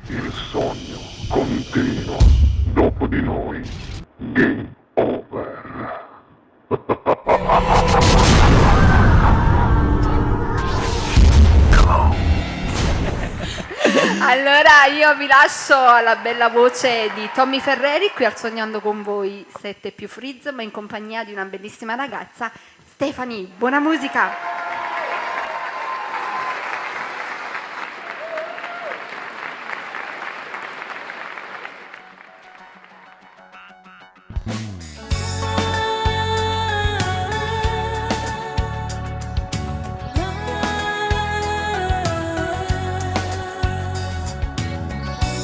Il sogno continua. Dopo di noi, game over. Allora io vi lascio alla bella voce di Tommy Ferreri qui al Sognando con voi 7 più Freeze, ma in compagnia di una bellissima ragazza, Stefani. Buona musica!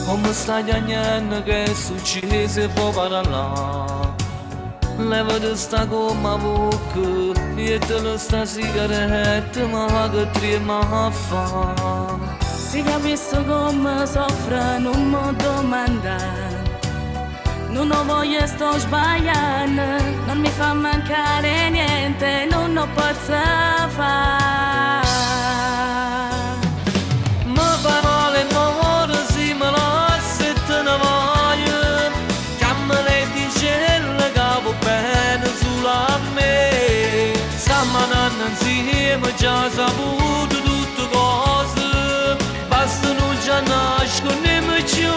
Come stai niente che succede può parlare. Leva di sta gomma bocca e te lo sta sigaretta ma che trema fa. Se capisco come soffre non mi domanda. Non ho voglia, sto sbagliando. Non mi fa mancare niente, non ho posso fare. Ma parole more si me la se te ne voglio. Chiamale di cielo che va bene sulla me. Stiamo andando insieme già saputo tutte cose. Basta non già nascono più.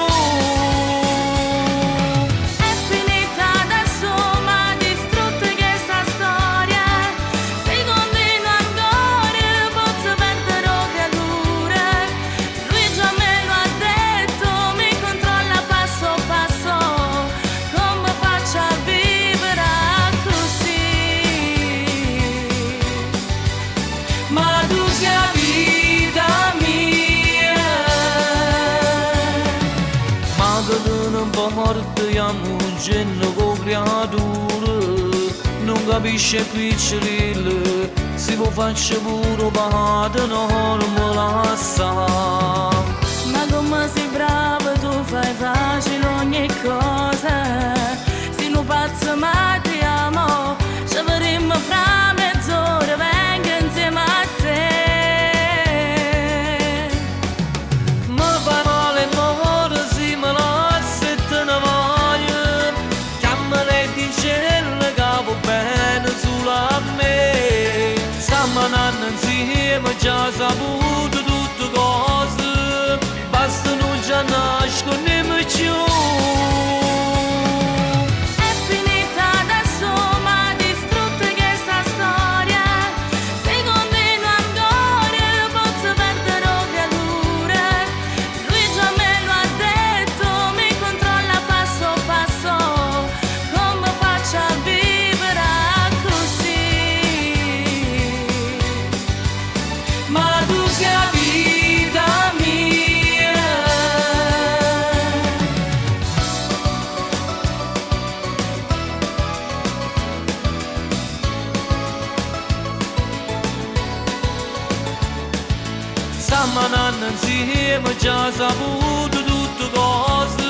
Portiamo un genio con creature, non capisce piccirille, si può faccia pure parte, non me la sa. Ma come sei brava, tu fai facile ogni cosa. Se non pazzo ma ti amo, ci vedremo fra mezz'ora, vengo insieme a te. Ma parole more si me la stiamo andando insieme già saputo tutte cose, basta non già nascono più. È finita adesso ma distrutta questa storia. Se continua ancora posso perdere creature. Lui già me lo ha detto, mi controlla passo passo. Come faccio a vivere così? Ma tu sei la vita mia. Stiamo andando insieme già saputo tutte cose.